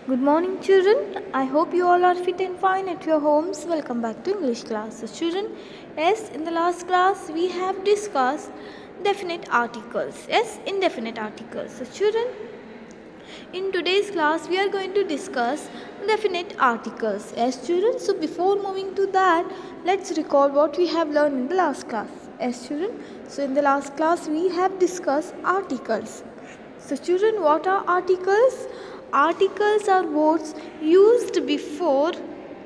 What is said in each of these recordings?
Good morning, children. I hope you all are fit and fine at your homes. Welcome back to English class. So, children, yes, in the last class we have discussed definite articles. Yes, indefinite articles. So, children, in today's class we are going to discuss definite articles. Yes, children. So, before moving to that, let's recall what we have learned in the last class. Yes, children. So, in the last class we have discussed articles. So, children, what are articles? Articles are words used before,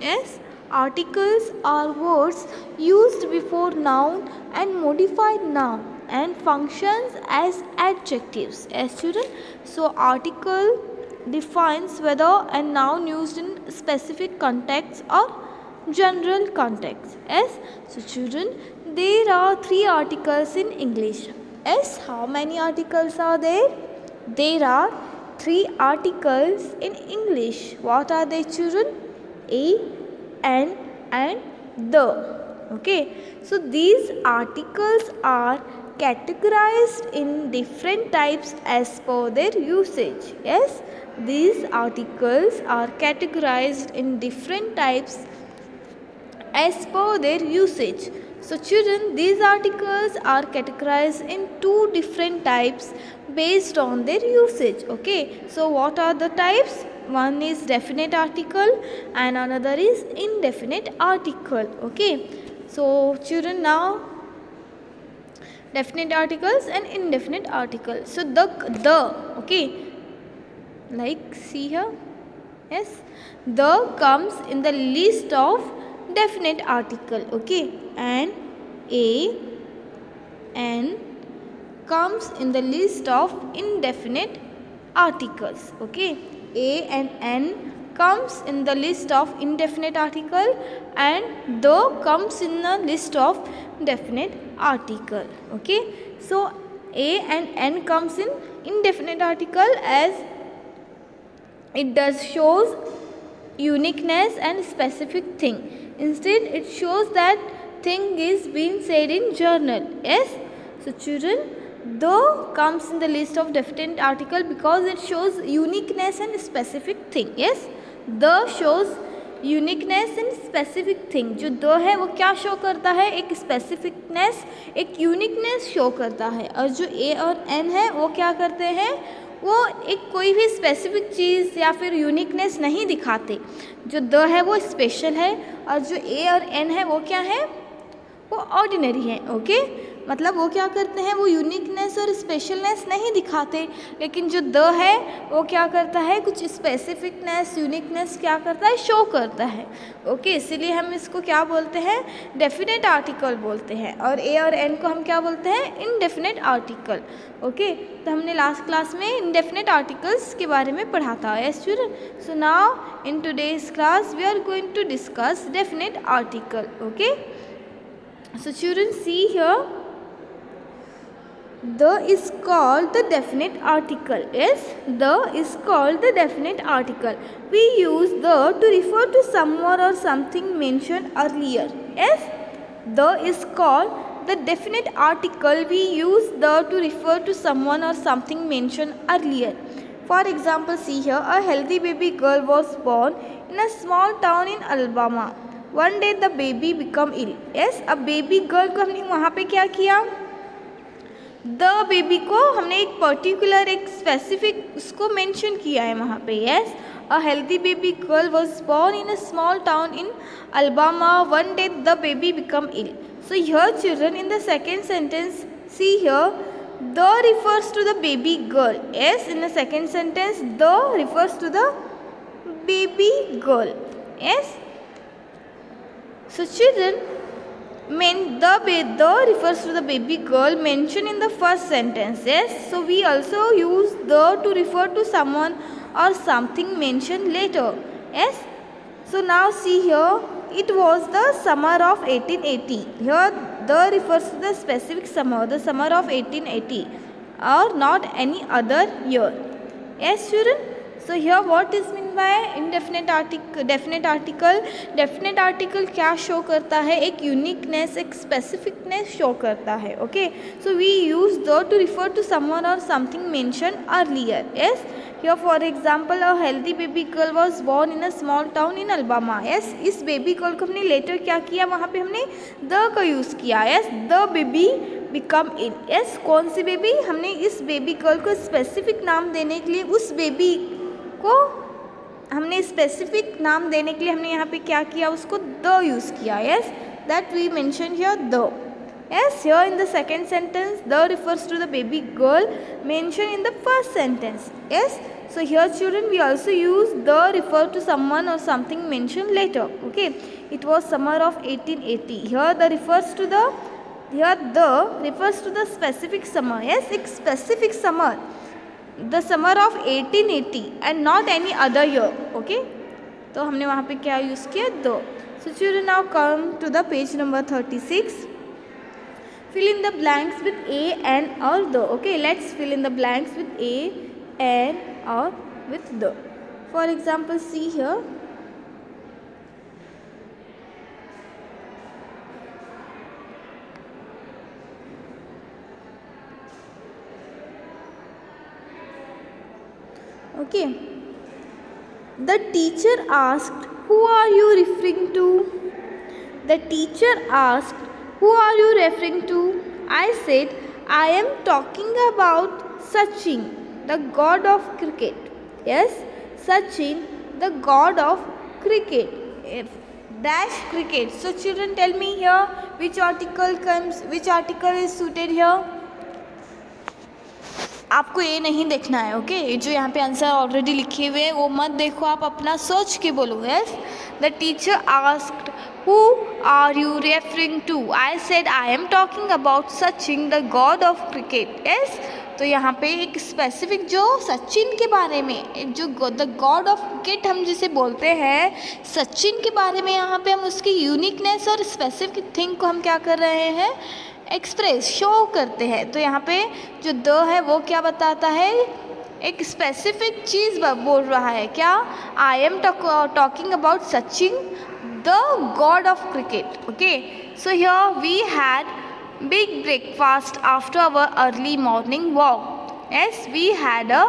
yes, articles are words used before noun and modified noun and functions as adjectives. Yes, children. So, article defines whether a noun used in specific context or general context. Yes. So, children, there are 3 articles in English. Yes. How many articles are there? There are 3 articles in English. What are they, children? A, an and the. Okay. So, these articles are categorized in different types as per their usage. Yes. These articles are categorized in different types as per their usage. So, children, these articles are categorized in 2 different types based on their usage. Okay. So, what are the types? One is definite article and another is indefinite article. Okay. So, children, now definite articles and indefinite articles. So, the okay, like see here. Yes, the comes in the list of definite article. Okay, and a and comes in the list of indefinite articles. Okay, a and n comes in the list of indefinite article and the comes in the list of definite article. Okay, so a and n comes in indefinite article as it does shows uniqueness and specific thing. Instead, it shows that thing is being said in journal. Yes. So, children, the comes in the list of definite article because it shows uniqueness and specific thing. Yes. The shows uniqueness and specific thing. जो the है वो क्या show करता है? एक specificness, एक uniqueness show करता है. और जो ए और एन है वो क्या करते हैं? वो एक कोई भी स्पेसिफिक चीज़ या फिर यूनिकनेस नहीं दिखाते. जो द है वो स्पेशल है और जो ए और एन है वो क्या है? वो ऑर्डिनरी है. ओके, मतलब वो क्या करते हैं? वो यूनिकनेस और स्पेशलनेस नहीं दिखाते. लेकिन जो द है वो क्या करता है? कुछ स्पेसिफिकनेस, यूनिकनेस क्या करता है? शो करता है. ओके, इसीलिए हम इसको क्या बोलते हैं? डेफिनेट आर्टिकल बोलते हैं. और ए और एन को हम क्या बोलते हैं? Indefinite article. ओके, तो हमने लास्ट क्लास में इनडेफिनेट आर्टिकल्स के बारे में पढ़ा था. Yes children. So now in today's class we are going to discuss definite article. Okay, so children, see here, the is called the definite article. Yes, the is called the definite article. We use the to refer to someone or something mentioned earlier. Yes, the is called the definite article. We use the to refer to someone or something mentioned earlier. For example, see here, a healthy baby girl was born in a small town in Alabama. One day the baby become ill. Yes, अब baby girl को हमने वहाँ पे क्या किया? The baby को हमने एक पर्टिकुलर, एक स्पेसिफिक उसको मेंशन किया है वहाँ पे. Yes, a healthy baby girl was born in a small town in Alabama. One day the baby become ill. So here children, in the second sentence, see here, the refers to the baby girl. Yes, in the second sentence the refers to the baby girl. Yes. So children, the refers to the baby girl mentioned in the first sentence. Yes, so we also use the to refer to someone or something mentioned later. Yes, so now see here, it was the summer of 1880. Here the refers to the specific summer, the summer of 1880, or not any other year. Yes children. So here what is mean by indefinite article, definite article? Definite article क्या show करता है? एक uniqueness, एक specificness show करता है. Okay, so we use the to refer to someone or something mention earlier. Yes, Here for example a healthy baby girl was born in a small town in Alabama. Yes, इस baby girl को हमने later क्या किया, वहाँ पे हमने the का use किया. Yes, the baby become ill. Yes, कौन सी baby, हमने इस baby girl को specific नाम देने के लिए, उस baby को हमने specific नाम देने के लिए हमने यहाँ पे क्या किया, उसको the यूज़ किया. Yes, that we mention here the. Yes, here in the second sentence the refers to the baby girl mentioned in the first sentence. Yes, so here children we also use the refer to someone or something mentioned later. Okay, it was summer of 1880. Here the refers to the, here the refers to the specific summer. Yes, एक specific summer, the summer of 1880 and not any other year. Okay, तो हमने वहाँ पे क्या use किया, the. So children now come to the page number 36. Fill in the blanks with a, and, or the. Okay, let's fill in the blanks with a, and, or with the. For example, see here. Okay. The teacher asked, "Who are you referring to?" The teacher asked, "Who are you referring to?" I said, "I am talking about Sachin, the god of cricket." Yes, Sachin, the god of cricket. Dash cricket. So children, tell me here which article comes, which article is suited here. आपको ये नहीं देखना है. Okay, जो यहाँ पे answer already लिखे हुए हैं वो मत देखो, आप अपना सोच के बोलो. Yes, the teacher asked, "Who are you referring to?" I said, "I am talking about Sachin, the god of cricket." Yes, तो यहाँ पे एक स्पेसिफिक जो सचिन के बारे में, एक जो द गॉड ऑफ क्रिकेट हम जिसे बोलते हैं, सचिन के बारे में यहाँ पे हम उसकी यूनिकनेस और स्पेसिफिक थिंग को हम क्या कर रहे हैं, एक्सप्रेस, शो करते हैं. तो यहाँ पे जो द है वो क्या बताता है, एक स्पेसिफिक चीज़ बोल रहा है. क्या, I am talking about Sachin the god of cricket. Okay, so here we had big breakfast after our early morning walk. Yes, we had a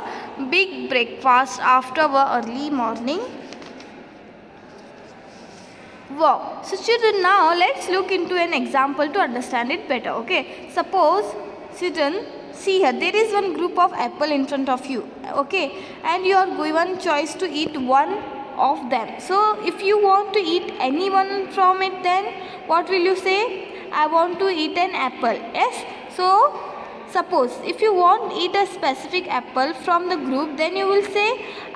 big breakfast after our early morning walk. So children, now let's look into an example to understand it better. Okay, suppose children, see here, there is one group of apple in front of you. Okay, and you are given choice to eat one of them. So if you want to eat any one from it, then what will you say? I want to eat an apple. Yes, so suppose if you want to eat a specific apple from the group, then you will say,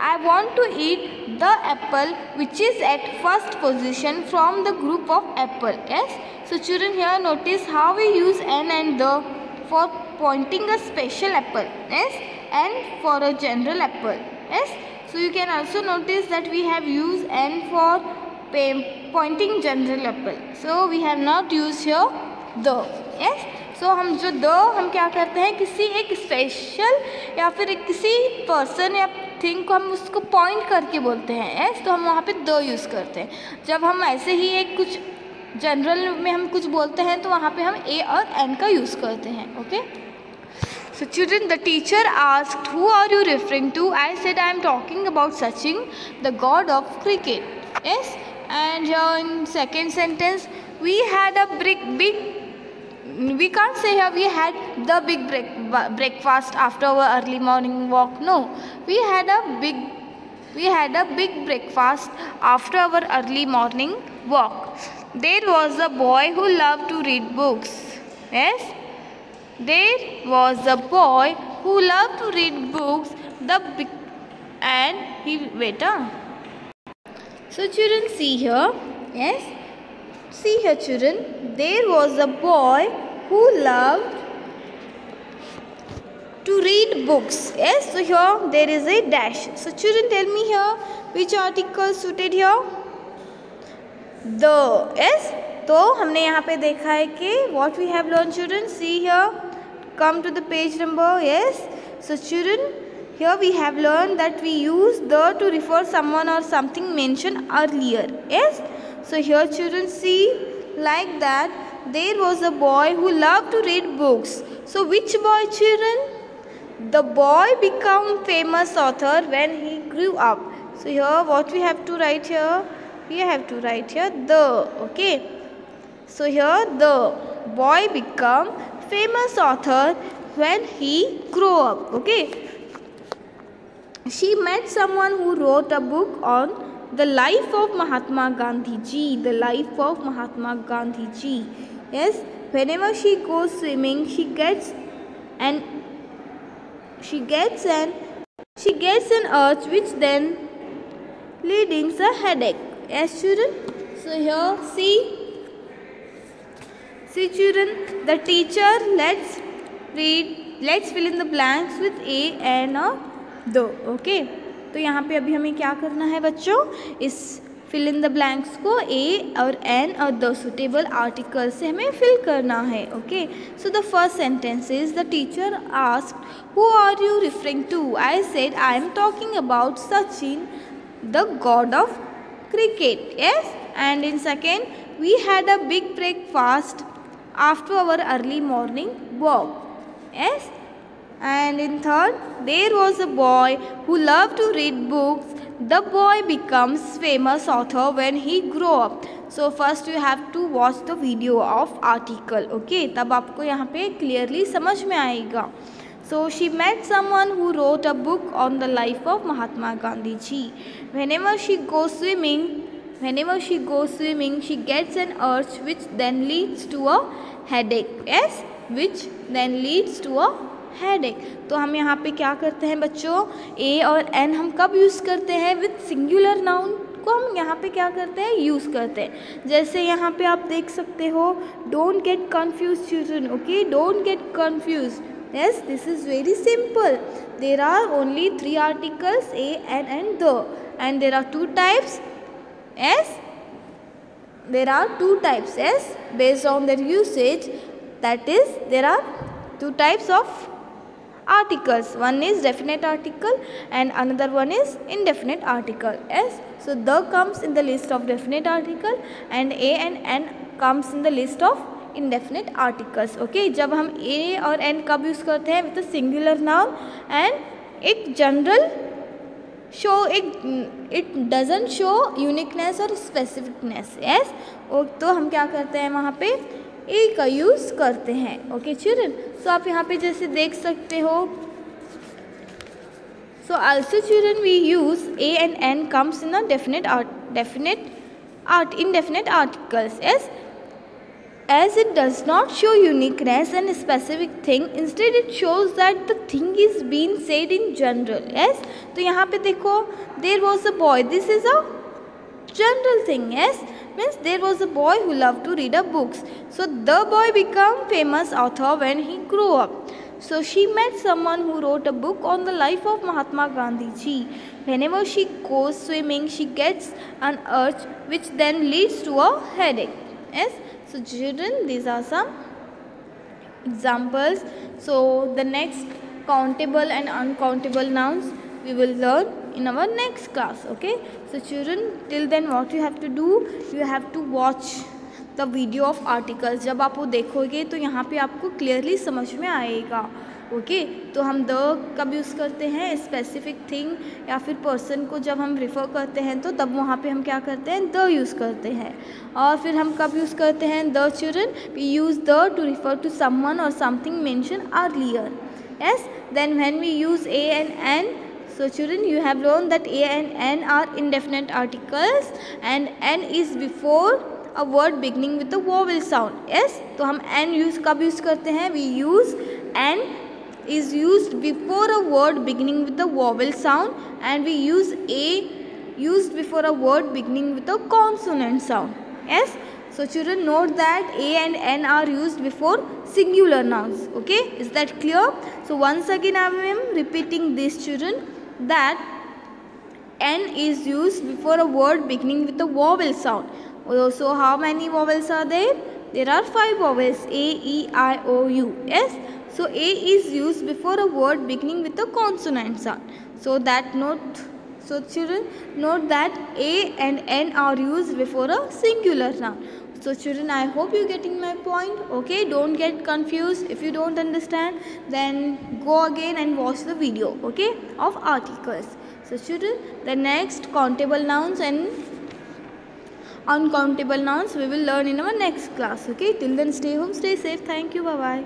I want to eat the apple which is at first position from the group of apple. Yes, so children, here notice how we use an and the for pointing a special apple. Yes, and for a general apple. Yes, so you can also notice that we have used n for pointing general apple. So we have not used here the. Yes, so हम जो the हम क्या करते हैं, किसी एक special या फिर किसी पर्सन या थिंग को हम उसको पॉइंट करके बोलते हैं. yes, तो हम वहाँ पे the यूज़ करते हैं. जब हम ऐसे ही एक कुछ जनरल में हम कुछ बोलते हैं तो वहाँ पे हम a और n का यूज़ करते हैं. Okay, so children, the teacher asked, "Who are you referring to?" I said, I am talking about Sachin, the god of cricket. Yes, and here in second sentence we had a big, we can't say here we had the big breakfast after our early morning walk. No, we had a big breakfast after our early morning walk. There was a boy who loved to read books. Yes, there was a boy who loved to read books. And he So children, see here. Yes, see here children, there was a boy who loved to read books. Yes, so here there is a dash. So children, tell me here which article suited here, the. Yes, तो हमने यहाँ पे देखा है कि what we have learned children. See here, come to the page number. Yes, so children, here we have learned that we use the to refer someone or something mentioned earlier. Yes, so here children, see like that there was a boy who loved to read books. So which boy children? The boy became famous author when he grew up. So here what we have to write here? We have to write here the. Okay. So here the boy became famous author when he grew up. Okay. She met someone who wrote a book on the life of Mahatma Gandhi Ji. The life of Mahatma Gandhi Ji. Yes. Whenever she goes swimming, she gets an urge which then leads a headache. Yes, children. So here see children, the teacher, let's fill in the blanks with a and a the. Okay. तो यहाँ पे अभी हमें क्या करना है बच्चों, इस फिल इन द ब्लैंक्स को ए और एन और द सुटेबल आर्टिकल से हमें फिल करना है. Okay. So the first sentence is the teacher asked who are you referring to. I said I am talking about Sachin the god of cricket. Yes. And in second we had a big breakfast after our early morning walk. Yes. And in third, there was a boy who loved to read books. The boy becomes famous author when he grow up. So first you have to watch the video of article. Okay. तब आपको यहाँ पे clearly समझ में आएगा. So she met someone who wrote a book on the life of Mahatma Gandhi Ji. Whenever she goes swimming, she gets an urge which then leads to a headache. Yes, which then leads to a headache. तो हम यहाँ पे क्या करते हैं बच्चों, a और n हम कब यूज़ करते हैं, विथ सिंगुलर नाउन को हम यहाँ पे क्या करते हैं, यूज़ करते हैं. जैसे यहाँ पे आप देख सकते हो, don't get confuse children. Okay, don't get confuse. Yes, this is very simple. There are only 3 articles, a, n and the, and there are 2 types. Yes, there are 2 types. Yes, based on their usage, that is there are 2 types of articles. One is definite article and another one is indefinite article. Yes, so the comes in the list of definite article and a and n comes in the list of indefinite articles. Okay, जब हम a और n कब use करते हैं, with singular noun and एक general show, it doesn't show uniqueness और specificness. Yes, तो हम क्या करते हैं वहाँ पे ए का यूज़ करते हैं. ओके चिल्ड्रन, सो आप यहाँ पे जैसे देख सकते हो. So also children we use A and an comes in a indefinite articles. Yes, as it does not show uniqueness and specific thing, instead it shows that the thing is being said in general. Yes, तो यहाँ पे देखो, there was a boy, this is a general thing. Yes, means there was a boy who loved to read books. So the boy became famous author when he grew up. So she met someone who wrote a book on the life of Mahatma Gandhi Ji. Whenever she goes swimming, she gets an urge which then leads to a headache. Yes, so children, these are some examples. So the next countable and uncountable nouns we will learn in our next class. Okay, so children, till then what you have to do, you have to watch the video of articles. जब आप वो देखोगे तो यहाँ पे आपको clearly समझ में आएगा. ओके, तो हम द कब यूज़ करते हैं, स्पेसिफिक थिंग या फिर पर्सन को जब हम रिफ़र करते हैं तो तब वहाँ पे हम क्या करते हैं, द यूज़ करते हैं. और फिर हम कब यूज़ करते हैं the children, we use the to refer to someone or something mention earlier. Yes, then when we use A and an, so children, you have learned that a and n are indefinite articles and n is before a word beginning with a vowel sound. Yes, तो हम n use कब use करते हैं, we use n is used before a word beginning with a vowel sound and we use a used before a word beginning with a consonant sound. Yes, so children, note that a and n are used before singular nouns. Okay, is that clear? So once again I am repeating this children, that n is used before a word beginning with a vowel sound. So how many vowels are there? There are 5 vowels, a, e, I, o, u. Yes, so a is used before a word beginning with a consonant sound. So children, note that a and n are used before a singular noun. So children, I hope you getting my point. Okay, don't get confused. If you don't understand, then go again and watch the video, okay, of articles. So children, the next countable nouns and uncountable nouns we will learn in our next class. Okay, till then stay home, stay safe. Thank you. Bye bye.